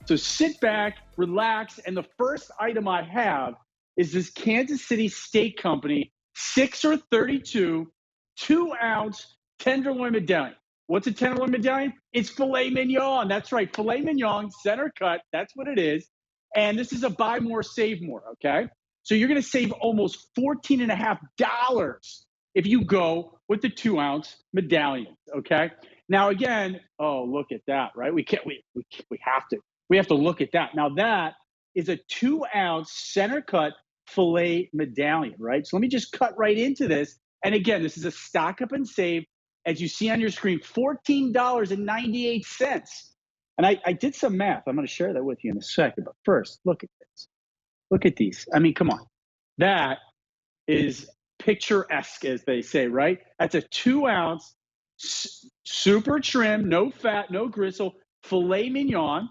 So sit back, relax, and the first item I have is this Kansas City Steak Company 6 or 32 2-ounce tenderloin medallion. What's a tenderloin medallion? It's filet mignon. That's right, filet mignon, center cut. That's what it is. And this is a buy more, save more. Okay, so you're going to save almost $14.50 if you go with the 2-ounce medallion. Okay. Now again, oh look at that, right? We have to look at that. Now that is a 2-ounce center cut filet medallion, right? So let me just cut right into this. And again, this is a stock up and save. As you see on your screen, $14.98. And I did some math. I'm going to share that with you in a second. But first, look at this. Look at these. I mean, come on. That is picturesque, as they say, right? That's a 2-ounce, super trim, no fat, no gristle, filet mignon.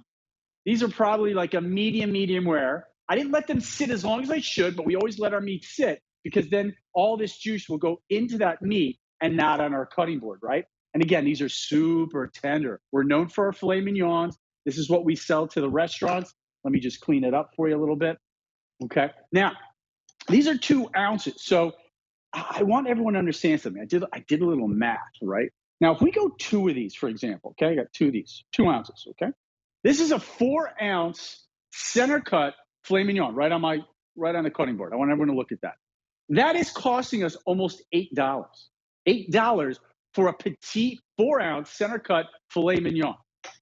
These are probably like a medium rare. I didn't let them sit as long as I should, but we always let our meat sit because then all this juice will go into that meat and not on our cutting board, right? And again, these are super tender. We're known for our filet mignons. This is what we sell to the restaurants. Let me just clean it up for you a little bit. Okay. Now, these are 2 ounces. So I want everyone to understand something. I did a little math, right? Now, if we go 2 of these, for example, okay, I got 2 of these, 2 ounces, okay? This is a 4-ounce center cut filet mignon right on the cutting board. I want everyone to look at that. That is costing us almost $8. $8 for a petite 4-ounce center cut filet mignon.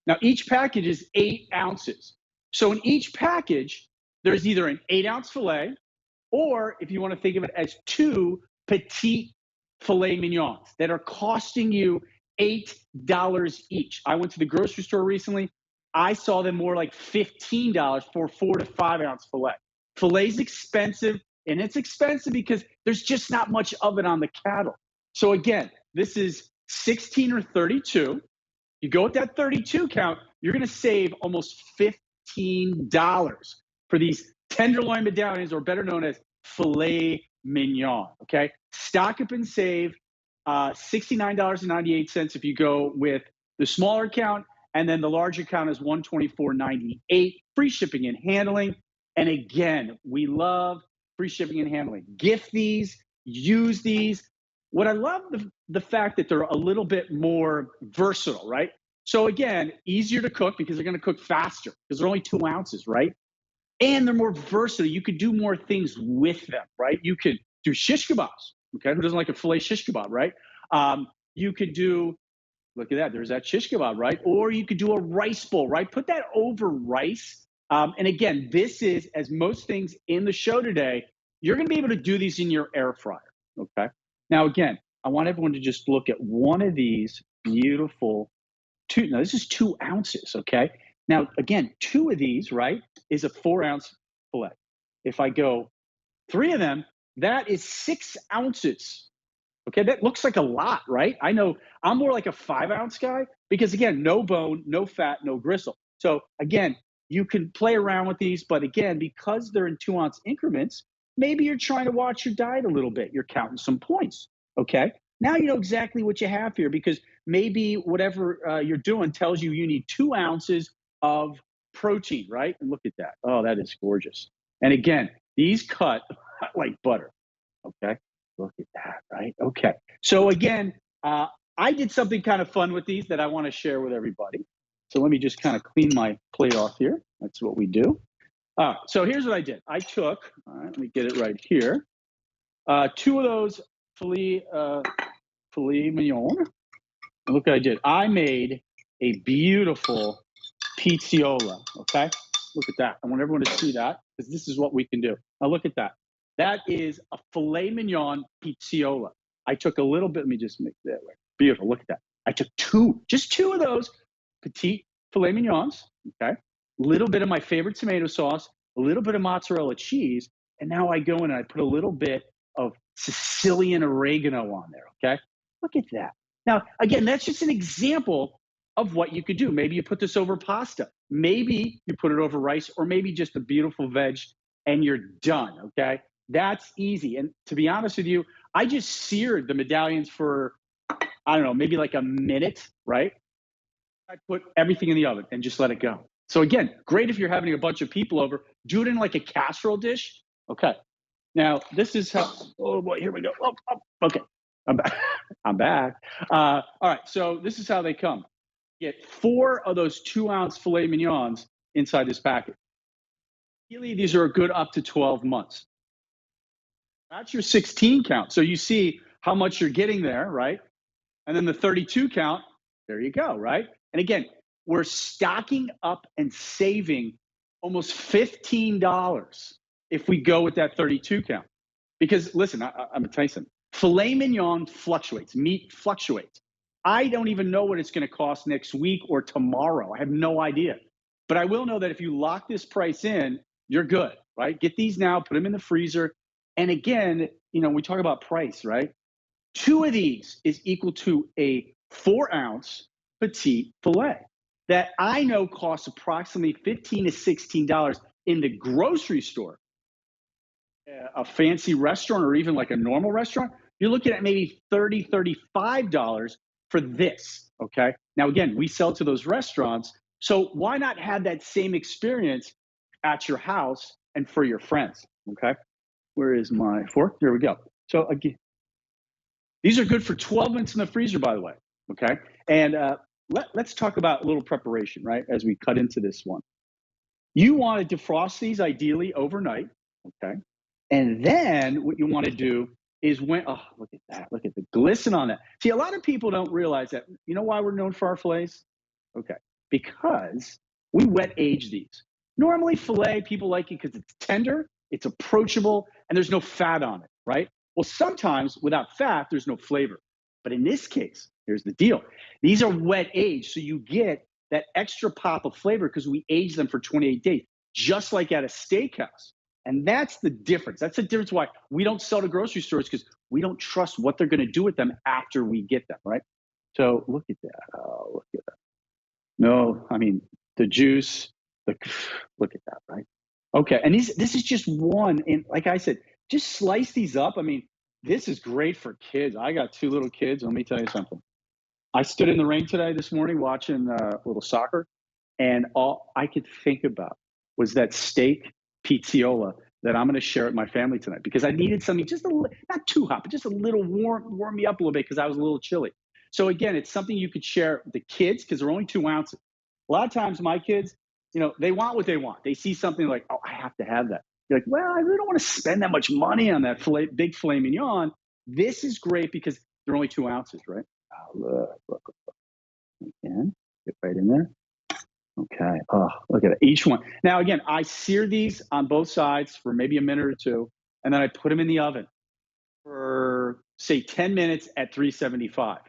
Now, each package is 8 ounces. So in each package, there's either an 8-ounce filet, or if you want to think of it as 2 petite filet mignons that are costing you $8 each. I went to the grocery store recently. I saw them more like $15 for 4 to 5-ounce filet. Filet's expensive, and it's expensive because there's just not much of it on the cattle. So again, this is 16 or 32. You go with that 32 count, you're going to save almost $15 for these tenderloin medallions, or better known as filet mignon. Okay, stock up and save $69.98 if you go with the smaller count, and then the larger count is $124.98. Free shipping and handling. And again, we love free shipping and handling. Gift these, use these. What I love the fact that they're a little bit more versatile, right? So again, easier to cook because they're going to cook faster because they're only 2 ounces, right? And they're more versatile. You could do more things with them, right? You could do shish kebabs. Okay, who doesn't like a filet shish kebab, right? You could do, look at that, there's that shish kebab, right? Or you could do a rice bowl, right? Put that over rice. And again, this is, as most things in the show today, you're going to be able to do these in your air fryer, okay? Now, again, I want everyone to just look at one of these beautiful now this is 2 ounces, okay? Now, again, 2 of these, right, is a 4-ounce fillet. If I go 3 of them, that is 6 ounces. Okay, that looks like a lot, right? I know I'm more like a 5-ounce guy because, again, no bone, no fat, no gristle. So, again, you can play around with these, but again, because they're in 2-ounce increments, maybe you're trying to watch your diet a little bit. You're counting some points, okay? Now you know exactly what you have here because maybe whatever you're doing tells you you need 2 ounces of protein, right? And look at that. Oh, that is gorgeous. And again, these cut like butter, okay? Look at that, right? Okay. So again, I did something kind of fun with these that I want to share with everybody. So let me just kind of clean my plate off here. That's what we do. So here's what I did. I took, all right, let me get it right here. 2 of those filet mignon. And look what I did. I made a beautiful pizziola, okay? Look at that. I want everyone to see that because this is what we can do. Now look at that. That is a filet mignon pizziola. I took a little bit, let me just make that way. Beautiful, look at that. I took just two of those petite filet mignons, okay? A little bit of my favorite tomato sauce, a little bit of mozzarella cheese, and now I go in and I put a little bit of Sicilian oregano on there, okay? Look at that. Now, again, that's just an example of what you could do. Maybe you put this over pasta. Maybe you put it over rice, or maybe just a beautiful veg, and you're done, okay? That's easy. And to be honest with you, I just seared the medallions for, I don't know, maybe like a minute, right? I put everything in the oven and just let it go. So again, great if you're having a bunch of people over. Do it in like a casserole dish. Okay. Now this is how. Oh boy, here we go. Oh, oh, okay, I'm back. I'm back. All right. So this is how they come. Get 4 of those 2-ounce filet mignons inside this packet. Really, these are good up to 12 months. That's your 16 count. So you see how much you're getting there, right? And then the 32 count, there you go, right? And again, we're stocking up and saving almost $15 if we go with that 32 count. Because listen, I'm going to tell you something. Filet mignon fluctuates, meat fluctuates. I don't even know what it's going to cost next week or tomorrow. I have no idea. But I will know that if you lock this price in, you're good, right? Get these now, put them in the freezer. And again, we talk about price, right? 2 of these is equal to a 4-ounce petite filet that I know costs approximately $15 to $16 in the grocery store. A fancy restaurant or even like a normal restaurant, you're looking at maybe $30, $35 for this. Okay. Now, again, we sell to those restaurants. So why not have that same experience at your house and for your friends? Okay. Where is my fork? There we go. So again, these are good for 12 minutes in the freezer, by the way. Okay. And let's talk about a little preparation, right? As we cut into this one. You want to defrost these ideally overnight. Okay. And then what you want to do is look at that. Look at the glisten on that. See, a lot of people don't realize that. You know why we're known for our fillets? Okay. Because we wet age these. Normally, filet, people like it because it's tender, it's approachable, and there's no fat on it, right? Well, sometimes without fat, there's no flavor. But in this case, here's the deal. These are wet aged, so you get that extra pop of flavor because we age them for 28 days, just like at a steakhouse. And that's the difference. That's the difference why we don't sell to grocery stores, because we don't trust what they're going to do with them after we get them, right? So look at that. Oh, look at that. No, I mean, the juice, look at that, right? Okay. And this is just one. And like I said, just slice these up. I mean, this is great for kids. I got 2 little kids. Let me tell you something. I stood in the rain today, this morning, watching a little soccer, and all I could think about was that steak pizziola that I'm going to share with my family tonight, because I needed something just not too hot, but just a little warm me up a little bit because I was a little chilly. So again, it's something you could share with the kids because they're only 2 ounces. A lot of times my kids, they want what they want. They see something like, oh, I have to have that. You're like, well, I really don't want to spend that much money on that big filet mignon. This is great because they're only 2 ounces, right? Oh, look. Again, get right in there. Okay. Oh, look at it. Each one. Now, again, I sear these on both sides for maybe a minute or two, and then I put them in the oven for, say, 10 minutes at 375.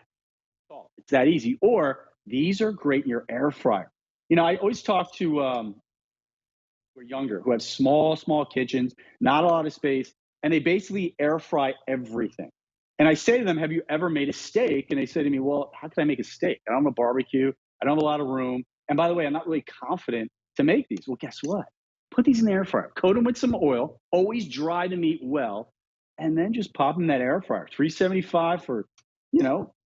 It's that easy. Or these are great in your air fryer. I always talk to who are younger, who have small kitchens, not a lot of space, and they basically air fry everything. And I say to them, have you ever made a steak? And they say to me, well, how can I make a steak? I don't have a barbecue. I don't have a lot of room. And by the way, I'm not really confident to make these. Well, guess what? Put these in the air fryer, coat them with some oil, always dry the meat well, and then just pop them in that air fryer, 375 for,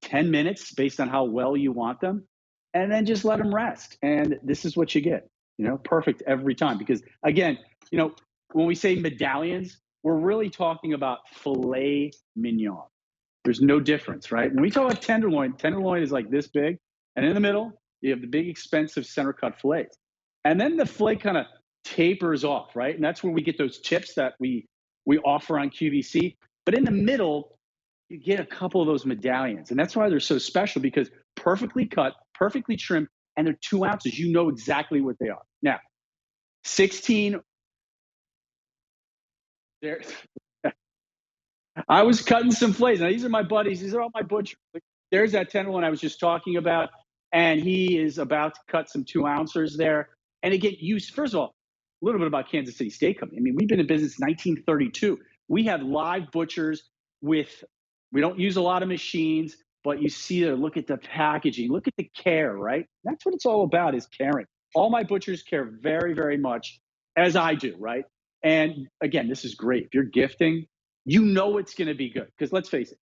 10 minutes based on how well you want them. And then just let them rest. And this is what you get, perfect every time. Because again, when we say medallions, we're really talking about filet mignon. There's no difference, right? When we talk about tenderloin is like this big, and in the middle, you have the big, expensive center cut fillets. And then the fillet kind of tapers off, right? And that's where we get those tips that we offer on QVC. But in the middle, you get a couple of those medallions. And that's why they're so special, because perfectly cut, perfectly trimmed, and they're 2 ounces. You know exactly what they are. Now, 16, there. I was cutting some fillets. Now, these are my buddies. These are all my butchers. There's that tenderloin I was just talking about, and he is about to cut some 2 ounces there. And again, first of all, a little bit about Kansas City Steak Company. I mean, we've been in business 1932. We have live butchers we don't use a lot of machines, but you see there, look at the packaging, look at the care, right? That's what it's all about, is caring. All my butchers care very, very much, as I do, right? And again, this is great. If you're gifting, you know it's going to be good, because let's face it,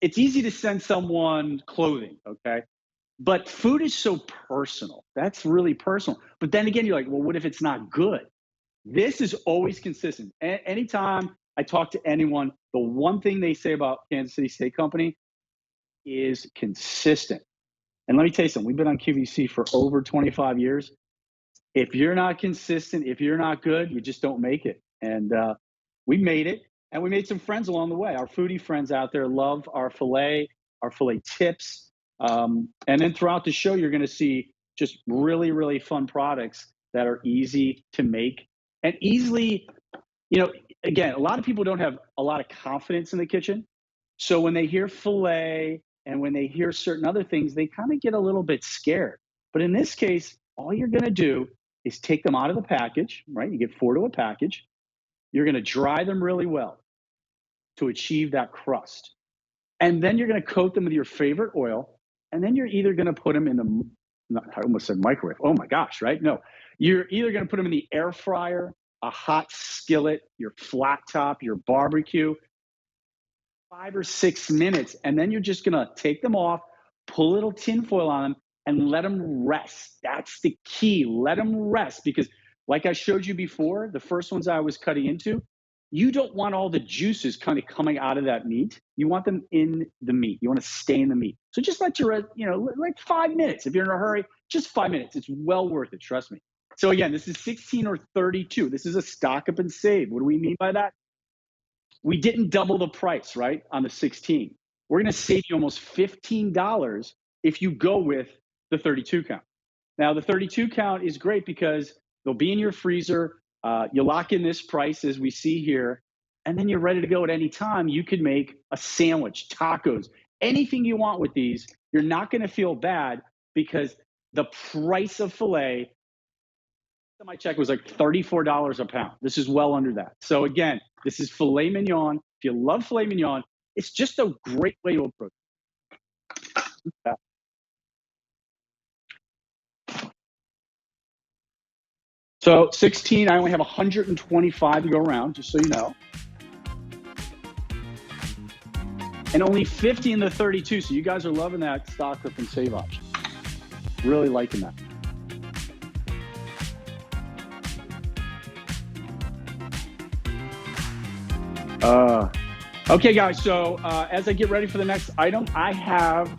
it's easy to send someone clothing, okay? But food is so personal. That's really personal. But then again, you're like, well, what if it's not good? This is always consistent. Anytime I talk to anyone, the one thing they say about Kansas City Steak Company is consistent. And let me tell you something, we've been on QVC for over 25 years. If you're not consistent, if you're not good, you just don't make it. And we made it, and we made some friends along the way. Our foodie friends out there love our filet tips. And then throughout the show, you're going to see just really, really fun products that are easy to make and easily, again, a lot of people don't have a lot of confidence in the kitchen. So when they hear filet and when they hear certain other things, they kind of get a little bit scared. But in this case, all you're going to do is take them out of the package, right? You get 4 to a package. You're going to dry them really well to achieve that crust. And then you're going to coat them with your favorite oil. And then you're either going to put them in I almost said microwave. Oh my gosh, right? No, you're either going to put them in the air fryer, a hot skillet, your flat top, your barbecue, 5 or 6 minutes. And then you're just going to take them off, pull a little tin foil on them, and let them rest. That's the key. Let them rest, because like I showed you before, the first ones I was cutting into, you don't want all the juices kind of coming out of that meat. You want them in the meat. You want to stay in the meat. So just let your, like 5 minutes. If you're in a hurry, just 5 minutes. It's well worth it. Trust me. So again, this is 16 or 32. This is a stock up and save. What do we mean by that? We didn't double the price, right, on the 16. We're going to save you almost $15 if you go with the 32 count. Now, the 32 count is great because they'll be in your freezer. You lock in this price as we see here, and then you're ready to go at any time. You can make a sandwich, tacos, anything you want with these. You're not going to feel bad because the price of filet, my check was like $34 a pound. This is well under that. So again, this is filet mignon. If you love filet mignon, it's just a great way to approach it. Yeah. So 16, I only have 125 to go around, just so you know. And only 50 in the 32, so you guys are loving that stock up and save option. Really liking that. Okay, guys, so as I get ready for the next item, I have